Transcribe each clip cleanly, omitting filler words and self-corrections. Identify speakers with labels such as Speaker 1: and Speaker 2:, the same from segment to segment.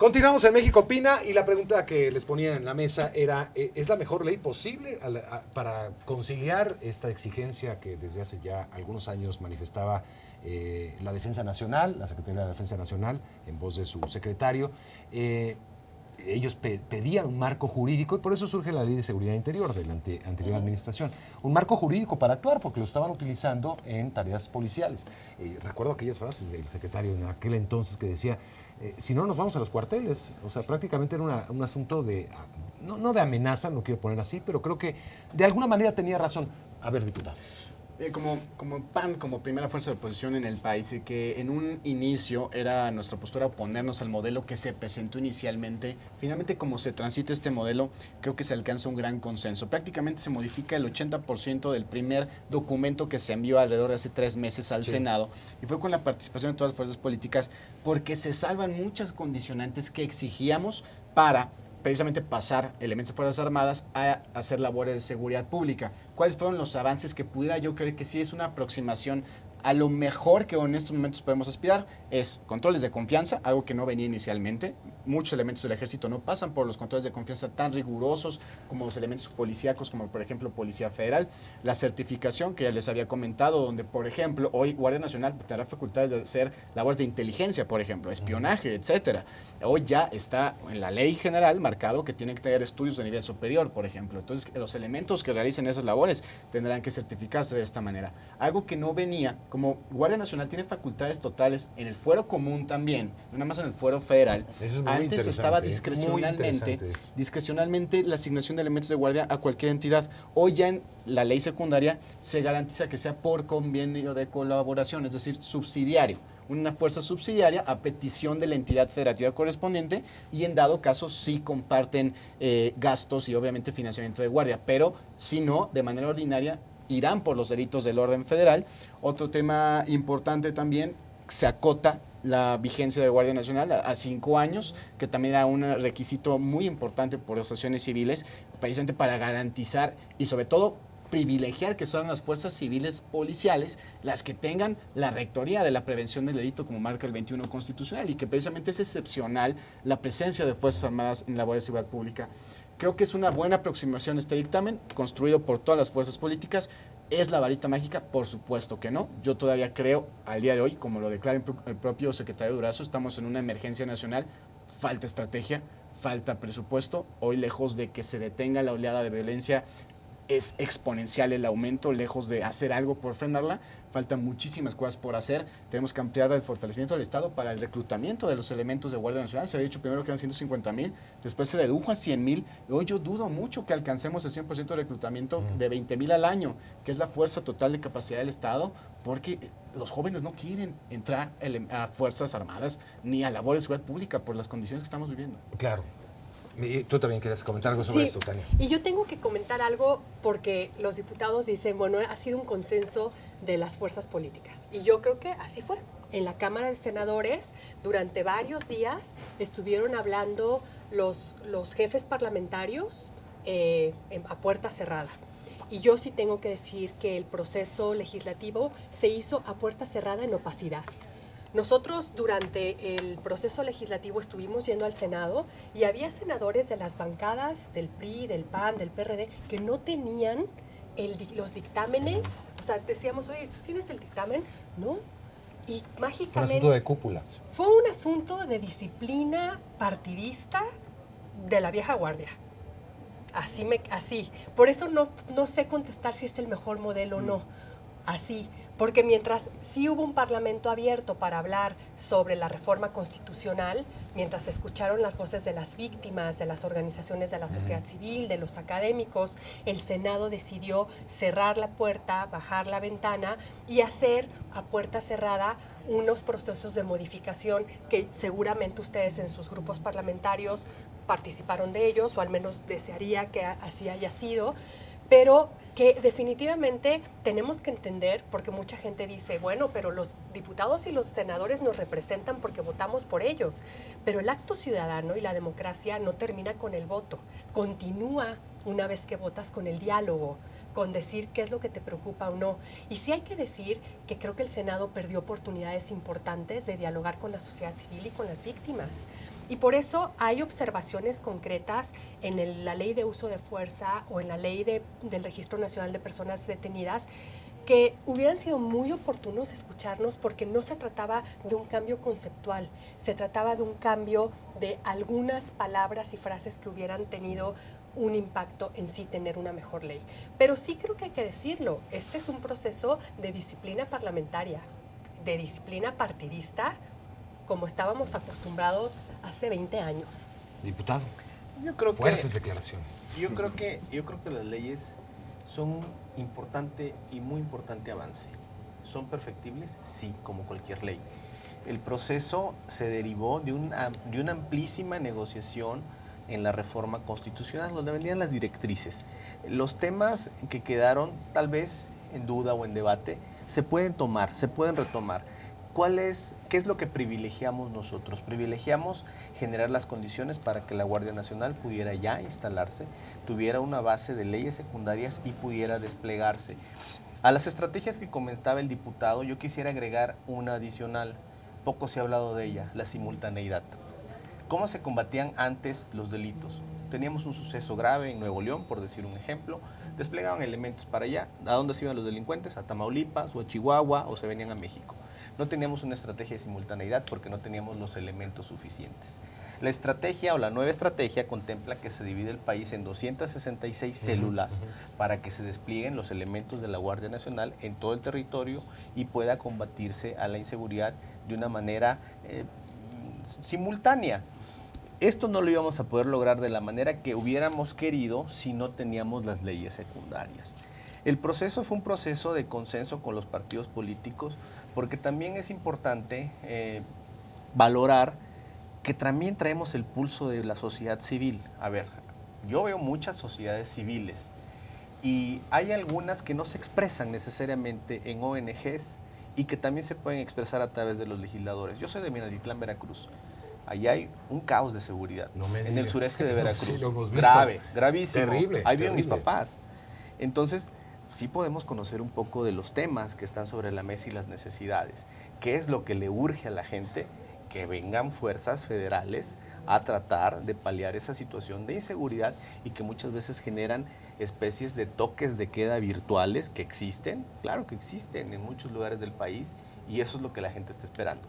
Speaker 1: Continuamos en México Opina y la pregunta que les ponía en la mesa era, ¿es la mejor ley posible para conciliar esta exigencia que desde hace ya algunos años manifestaba la Defensa Nacional, la Secretaría de la Defensa Nacional, en voz de su secretario? Ellos pedían un marco jurídico y por eso surge la Ley de Seguridad Interior de la anterior administración. Un marco jurídico para actuar porque lo estaban utilizando en tareas policiales. Recuerdo aquellas frases del secretario en aquel entonces que decía, si no nos vamos a los cuarteles. O sea, prácticamente era un asunto de, no de amenaza, no quiero poner así, pero creo que de alguna manera tenía razón. A ver, diputado.
Speaker 2: Como PAN, como primera fuerza de oposición en el país, y que en un inicio era nuestra postura oponernos al modelo que se presentó inicialmente, finalmente como se transita este modelo, creo que se alcanza un gran consenso. Prácticamente se modifica el 80% del primer documento que se envió alrededor de hace 3 meses al Senado, y fue con la participación de todas las fuerzas políticas, porque se salvan muchas condicionantes que exigíamos para precisamente pasar elementos de Fuerzas Armadas a hacer labores de seguridad pública. ¿Cuáles fueron los avances que pudiera yo creer que sí es una aproximación a lo mejor que en estos momentos podemos aspirar? Es controles de confianza, algo que no venía inicialmente. Muchos elementos del ejército no pasan por los controles de confianza tan rigurosos como los elementos policíacos, como por ejemplo Policía Federal. La certificación que ya les había comentado, donde por ejemplo hoy Guardia Nacional tendrá facultades de hacer labores de inteligencia, por ejemplo, espionaje, etcétera. Hoy ya está en la ley general marcado que tienen que tener estudios de nivel superior, por ejemplo. Entonces los elementos que realicen esas labores tendrán que certificarse de esta manera. Algo que no venía, como Guardia Nacional tiene facultades totales en el fuero común también, no nada más en el fuero federal. Antes estaba discrecionalmente la asignación de elementos de guardia a cualquier entidad. Hoy ya en la ley secundaria se garantiza que sea por convenio de colaboración, es decir, subsidiario. Una fuerza subsidiaria a petición de la entidad federativa correspondiente y en dado caso sí comparten gastos y obviamente financiamiento de guardia, pero si no, de manera ordinaria irán por los delitos del orden federal. Otro tema importante también, se acota la vigencia de Guardia Nacional a 5 años, que también era un requisito muy importante por las asociaciones civiles, precisamente para garantizar y sobre todo privilegiar que son las fuerzas civiles policiales las que tengan la rectoría de la prevención del delito como marca el 21 constitucional, y que precisamente es excepcional la presencia de Fuerzas Armadas en labores de seguridad pública. Creo que es una buena aproximación este dictamen, construido por todas las fuerzas políticas. ¿Es la varita mágica? Por supuesto que no. Yo todavía creo, al día de hoy, como lo declara el propio secretario Durazo, estamos en una emergencia nacional, falta estrategia, falta presupuesto. Hoy, lejos de que se detenga la oleada de violencia, es exponencial el aumento, lejos de hacer algo por frenarla. Faltan muchísimas cosas por hacer. Tenemos que ampliar el fortalecimiento del Estado para el reclutamiento de los elementos de Guardia Nacional. Se había dicho primero que eran 150,000, después se redujo a 100,000. Hoy yo dudo mucho que alcancemos el 100% de reclutamiento de 20,000 al año, que es la fuerza total de capacidad del Estado, porque los jóvenes no quieren entrar a Fuerzas Armadas ni a labores de seguridad pública por las condiciones que estamos viviendo.
Speaker 1: Claro. Y tú también querías comentar algo sobre esto, Tania.
Speaker 3: Y yo tengo que comentar algo porque los diputados dicen, bueno, ha sido un consenso de las fuerzas políticas. Y yo creo que así fue. En la Cámara de Senadores, durante varios días, estuvieron hablando los jefes parlamentarios a puerta cerrada. Y yo sí tengo que decir que el proceso legislativo se hizo a puerta cerrada en opacidad. Nosotros durante el proceso legislativo estuvimos yendo al Senado y había senadores de las bancadas del PRI, del PAN, del PRD, que no tenían los dictámenes. O sea, decíamos, oye, ¿tú tienes el dictamen? No. Y mágicamente...
Speaker 1: Fue un asunto de cúpula.
Speaker 3: Fue un asunto de disciplina partidista de la vieja guardia. Así. Por eso no sé contestar si es el mejor modelo o no. Así. Porque mientras sí hubo un parlamento abierto para hablar sobre la reforma constitucional, mientras escucharon las voces de las víctimas, de las organizaciones de la sociedad civil, de los académicos, el Senado decidió cerrar la puerta, bajar la ventana y hacer a puerta cerrada unos procesos de modificación que seguramente ustedes en sus grupos parlamentarios participaron de ellos, o al menos desearía que así haya sido, pero que definitivamente tenemos que entender, porque mucha gente dice, bueno, pero los diputados y los senadores nos representan porque votamos por ellos, pero el acto ciudadano y la democracia no termina con el voto, continúa una vez que votas, con el diálogo, con decir qué es lo que te preocupa o no. Y sí hay que decir que creo que el Senado perdió oportunidades importantes de dialogar con la sociedad civil y con las víctimas. Y por eso hay observaciones concretas en la ley de uso de fuerza o en la ley del Registro Nacional de Personas Detenidas que hubieran sido muy oportunos escucharnos, porque no se trataba de un cambio conceptual, se trataba de un cambio de algunas palabras y frases que hubieran tenido un impacto en sí tener una mejor ley. Pero sí creo que hay que decirlo, este es un proceso de disciplina parlamentaria, de disciplina partidista, como estábamos acostumbrados hace 20 años.
Speaker 1: Diputado,
Speaker 4: Yo creo
Speaker 1: fuertes declaraciones.
Speaker 4: Yo creo que las leyes son un importante y muy importante avance. ¿Son perfectibles? Sí, como cualquier ley. El proceso se derivó de una amplísima negociación en la reforma constitucional, donde venían las directrices. Los temas que quedaron tal vez en duda o en debate se pueden tomar, se pueden retomar. ¿Qué es lo que privilegiamos nosotros? Privilegiamos generar las condiciones para que la Guardia Nacional pudiera ya instalarse, tuviera una base de leyes secundarias y pudiera desplegarse. A las estrategias que comentaba el diputado, yo quisiera agregar una adicional. Poco se ha hablado de ella, la simultaneidad. ¿Cómo se combatían antes los delitos? Teníamos un suceso grave en Nuevo León, por decir un ejemplo, desplegaban elementos para allá. ¿A dónde se iban los delincuentes? A Tamaulipas o a Chihuahua, o se venían a México. No teníamos una estrategia de simultaneidad porque no teníamos los elementos suficientes. La estrategia o la nueva estrategia contempla que se divide el país en 266 células para que se desplieguen los elementos de la Guardia Nacional en todo el territorio y pueda combatirse a la inseguridad de una manera simultánea. Esto no lo íbamos a poder lograr de la manera que hubiéramos querido si no teníamos las leyes secundarias. El proceso fue un proceso de consenso con los partidos políticos, porque también es importante valorar que también traemos el pulso de la sociedad civil. A ver, yo veo muchas sociedades civiles y hay algunas que no se expresan necesariamente en ONGs y que también se pueden expresar a través de los legisladores. Yo soy de Minatitlán, Veracruz. Allá hay un caos de seguridad en el sureste de Veracruz.
Speaker 1: Sí, lo hemos visto.
Speaker 4: Grave, gravísimo.
Speaker 1: Terrible.
Speaker 4: Ahí viven mis
Speaker 1: terrible.
Speaker 4: papás. Entonces, sí podemos conocer un poco de los temas que están sobre la mesa y las necesidades. ¿Qué es lo que le urge a la gente? Que vengan fuerzas federales a tratar de paliar esa situación de inseguridad y que muchas veces generan especies de toques de queda virtuales que existen, claro que existen en muchos lugares del país, y eso es lo que la gente está esperando.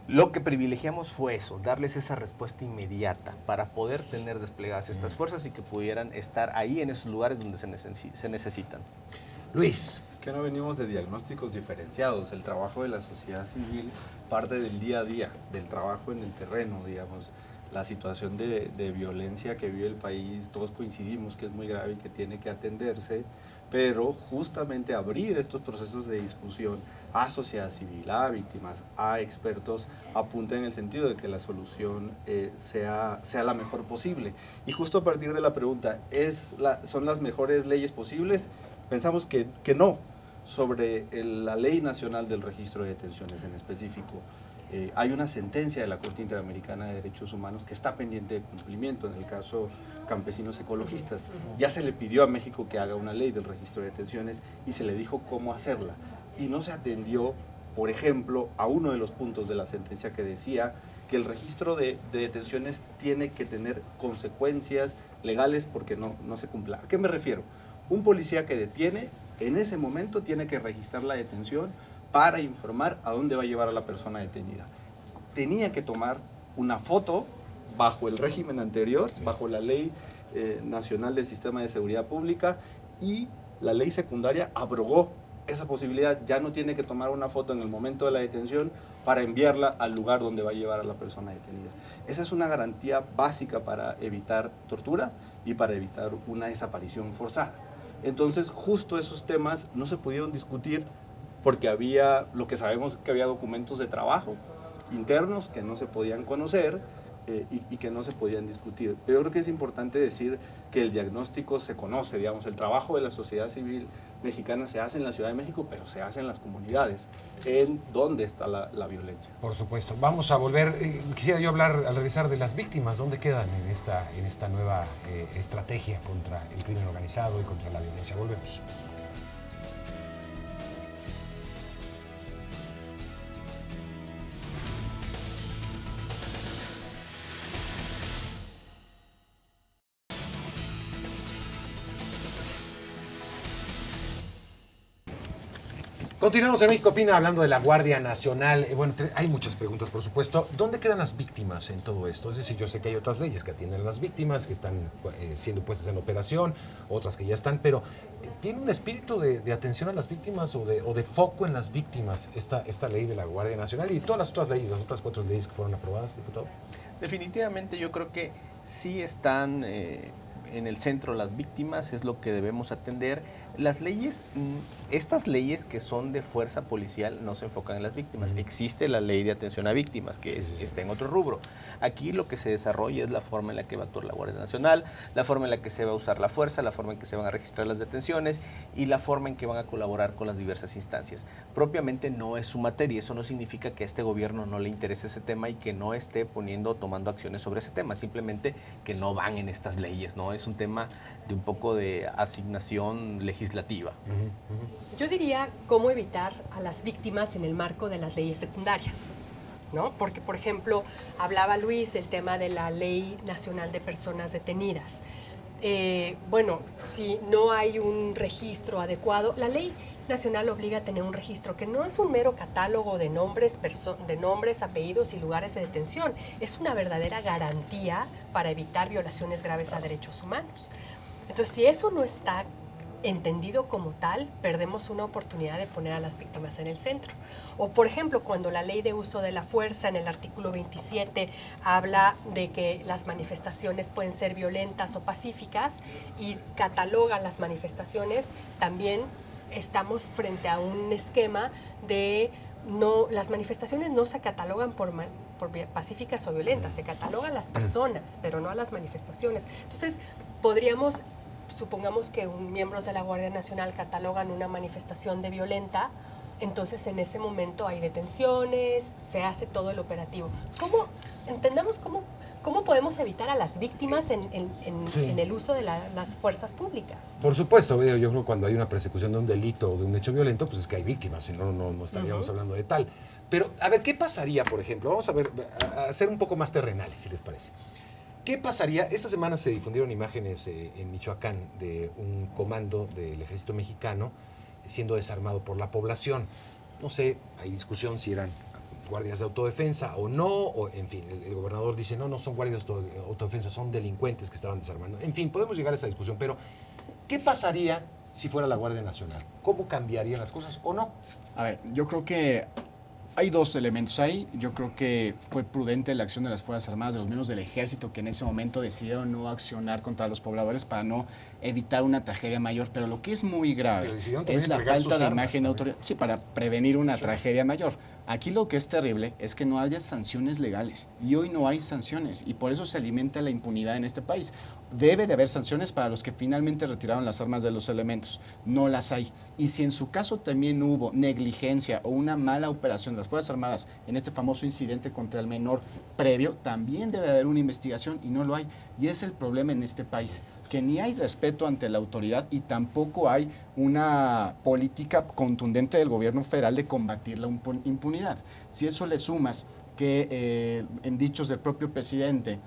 Speaker 4: Lo que privilegiamos fue eso, darles esa respuesta inmediata para poder tener desplegadas estas fuerzas y que pudieran estar ahí en esos lugares donde se necesitan.
Speaker 1: Luis.
Speaker 5: Es que no venimos de diagnósticos diferenciados. El trabajo de la sociedad civil parte del día a día, del trabajo en el terreno, digamos. La situación de violencia que vive el país, todos coincidimos que es muy grave y que tiene que atenderse, pero justamente abrir estos procesos de discusión a sociedad civil, a víctimas, a expertos, apunta en el sentido de que la solución sea la mejor posible. Y justo a partir de la pregunta, ¿son las mejores leyes posibles? Pensamos que no. Sobre la Ley Nacional del Registro de Detenciones en específico, hay una sentencia de la Corte Interamericana de Derechos Humanos que está pendiente de cumplimiento en el caso Campesinos Ecologistas. Ya se le pidió a México que haga una ley del registro de detenciones y se le dijo cómo hacerla. Y no se atendió, por ejemplo, a uno de los puntos de la sentencia que decía que el registro de detenciones tiene que tener consecuencias legales porque no se cumpla. ¿A qué me refiero? Un policía que detiene, en ese momento tiene que registrar la detención para informar a dónde va a llevar a la persona detenida. Tenía que tomar una foto bajo el régimen anterior, bajo la Ley Nacional del Sistema de Seguridad Pública, y la ley secundaria abrogó esa posibilidad. Ya no tiene que tomar una foto en el momento de la detención para enviarla al lugar donde va a llevar a la persona detenida. Esa es una garantía básica para evitar tortura y para evitar una desaparición forzada. Entonces, justo esos temas no se pudieron discutir porque había, lo que sabemos que había documentos de trabajo internos que no se podían conocer, y que no se podían discutir. Pero yo creo que es importante decir que el diagnóstico se conoce, digamos, el trabajo de la sociedad civil mexicana se hace en la Ciudad de México, pero se hace en las comunidades, en dónde está la violencia.
Speaker 1: Por supuesto. Vamos a volver, quisiera yo hablar al regresar de las víctimas, ¿dónde quedan en esta nueva estrategia contra el crimen organizado y contra la violencia? Volvemos. Continuamos en México Opina hablando de la Guardia Nacional. Bueno, hay muchas preguntas, por supuesto. ¿Dónde quedan las víctimas en todo esto? Es decir, yo sé que hay otras leyes que atienden a las víctimas, que están siendo puestas en operación, otras que ya están, pero ¿tiene un espíritu de atención a las víctimas o de foco en las víctimas esta ley de la Guardia Nacional y todas las otras leyes, las otras 4 leyes que fueron aprobadas, diputado?
Speaker 4: Definitivamente yo creo que sí están en el centro las víctimas, es lo que debemos atender. Las leyes, estas leyes que son de fuerza policial no se enfocan en las víctimas. Existe la ley de atención a víctimas, que está en otro rubro. Aquí lo que se desarrolla es la forma en la que va a actuar la Guardia Nacional, la forma en la que se va a usar la fuerza, la forma en que se van a registrar las detenciones y la forma en que van a colaborar con las diversas instancias. Propiamente no es su materia, eso no significa que a este gobierno no le interese ese tema y que no esté tomando acciones sobre ese tema, simplemente que no van en estas leyes, ¿no? Es un tema de un poco de asignación legislativa.
Speaker 3: Yo diría cómo evitar a las víctimas en el marco de las leyes secundarias, ¿no? Porque, por ejemplo, hablaba Luis del tema de la Ley Nacional de Personas Detenidas. Bueno, si no hay un registro adecuado, la Ley Nacional obliga a tener un registro que no es un mero catálogo de nombres, apellidos y lugares de detención. Es una verdadera garantía para evitar violaciones graves a derechos humanos. Entonces, si eso no está entendido como tal, perdemos una oportunidad de poner a las víctimas en el centro. O, por ejemplo, cuando la ley de uso de la fuerza en el artículo 27 habla de que las manifestaciones pueden ser violentas o pacíficas y cataloga las manifestaciones, también estamos frente a un esquema de las manifestaciones no se catalogan por pacíficas o violentas, se catalogan las personas, pero no a las manifestaciones. Entonces, supongamos que miembros de la Guardia Nacional catalogan una manifestación de violenta, entonces en ese momento hay detenciones, se hace todo el operativo. Entendamos cómo podemos evitar a las víctimas en el uso de las fuerzas públicas.
Speaker 1: Por supuesto, yo creo que cuando hay una persecución de un delito o de un hecho violento, pues es que hay víctimas, si no, no estaríamos hablando de tal. Pero, a ver, ¿qué pasaría, por ejemplo? Vamos a ser un poco más terrenales, si les parece. ¿Qué pasaría? Esta semana se difundieron imágenes en Michoacán de un comando del ejército mexicano siendo desarmado por la población. No sé, hay discusión si eran guardias de autodefensa o no, o en fin, el gobernador dice, no son guardias de autodefensa, son delincuentes que estaban desarmando. En fin, podemos llegar a esa discusión, pero ¿qué pasaría si fuera la Guardia Nacional? ¿Cómo cambiarían las cosas o no?
Speaker 2: A ver, yo creo que hay dos elementos ahí. Yo creo que fue prudente la acción de las Fuerzas Armadas, de los miembros del Ejército, que en ese momento decidieron no accionar contra los pobladores para no evitar una tragedia mayor. Pero lo que es muy grave es la falta de imagen de autoridad. Sí, para prevenir una tragedia mayor. Aquí lo que es terrible es que no haya sanciones legales. Y hoy no hay sanciones. Y por eso se alimenta la impunidad en este país. Debe de haber sanciones para los que finalmente retiraron las armas de los elementos. No las hay. Y si en su caso también hubo negligencia o una mala operación de las Fuerzas Armadas en este famoso incidente contra el menor previo, también debe de haber una investigación y no lo hay. Y es el problema en este país, que ni hay respeto ante la autoridad y tampoco hay una política contundente del gobierno federal de combatir la impunidad. Si eso le sumas que en dichos del propio presidente,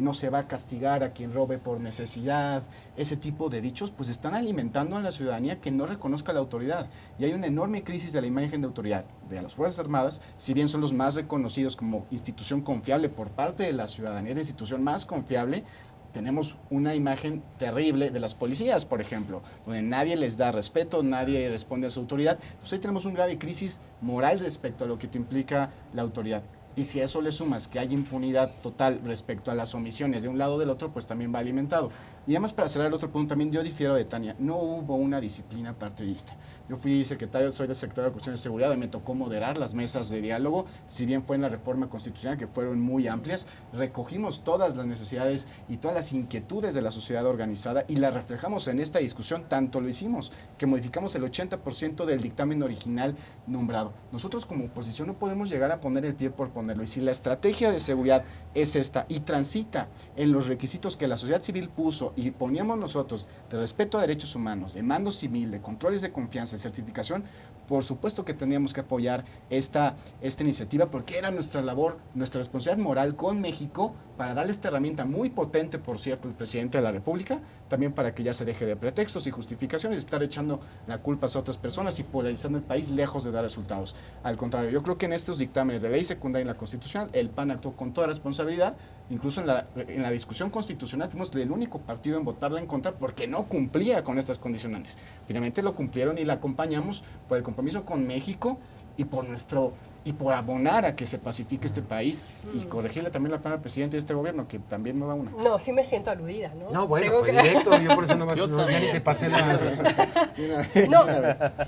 Speaker 2: no se va a castigar a quien robe por necesidad, ese tipo de dichos, pues están alimentando a la ciudadanía que no reconozca la autoridad. Y hay una enorme crisis de la imagen de autoridad de las Fuerzas Armadas, si bien son los más reconocidos como institución confiable por parte de la ciudadanía, es la institución más confiable. Tenemos una imagen terrible de las policías, por ejemplo, donde nadie les da respeto, nadie responde a su autoridad. Entonces ahí tenemos una grave crisis moral respecto a lo que te implica la autoridad. Y si a eso le sumas que hay impunidad total respecto a las omisiones de un lado o del otro, pues también va alimentado. Y además, para cerrar el otro punto, también yo difiero de Tania, no hubo una disciplina partidista. Yo soy del secretario de Cuestiones de Seguridad y me tocó moderar las mesas de diálogo, si bien fue en la reforma constitucional, que fueron muy amplias, recogimos todas las necesidades y todas las inquietudes de la sociedad organizada y las reflejamos en esta discusión, tanto lo hicimos, que modificamos el 80% del dictamen original nombrado. Nosotros como oposición no podemos llegar a poner el pie por ponerlo, y si la estrategia de seguridad es esta y transita en los requisitos que la sociedad civil puso y poníamos nosotros de respeto a derechos humanos, de mando civil, de controles de confianza, de certificación, por supuesto que teníamos que apoyar esta iniciativa, porque era nuestra labor, nuestra responsabilidad moral con México para darle esta herramienta muy potente, por cierto, al presidente de la República, también para que ya se deje de pretextos y justificaciones, estar echando la culpa a otras personas y polarizando el país lejos de dar resultados. Al contrario, yo creo que en estos dictámenes de ley secundaria y en la constitucional, el PAN actuó con toda responsabilidad. Incluso en la discusión constitucional fuimos el único partido en votarla en contra porque no cumplía con estas condicionantes. Finalmente lo cumplieron y la acompañamos por el compromiso con México y por abonar a que se pacifique este país y corregirle también la plana al presidente de este gobierno, que también no da una.
Speaker 3: No, sí me siento aludida, ¿no?
Speaker 1: No, bueno,
Speaker 3: Tengo
Speaker 1: fue
Speaker 3: que-
Speaker 1: directo, yo por eso nomás ya ni te pasé la...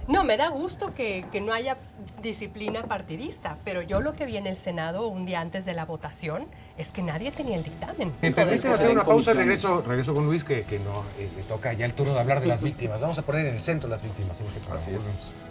Speaker 3: No, me da gusto que no haya disciplina partidista, pero yo lo que vi en el Senado un día antes de la votación es que nadie tenía el dictamen.
Speaker 1: Me permiten
Speaker 2: Podemos
Speaker 1: hacer una
Speaker 2: en
Speaker 1: pausa,
Speaker 2: comisiones.
Speaker 1: regreso con Luis, que no le toca ya el turno de hablar de las víctimas. Vamos a poner en el centro las víctimas en este programa.
Speaker 2: Así es.
Speaker 1: Volvemos.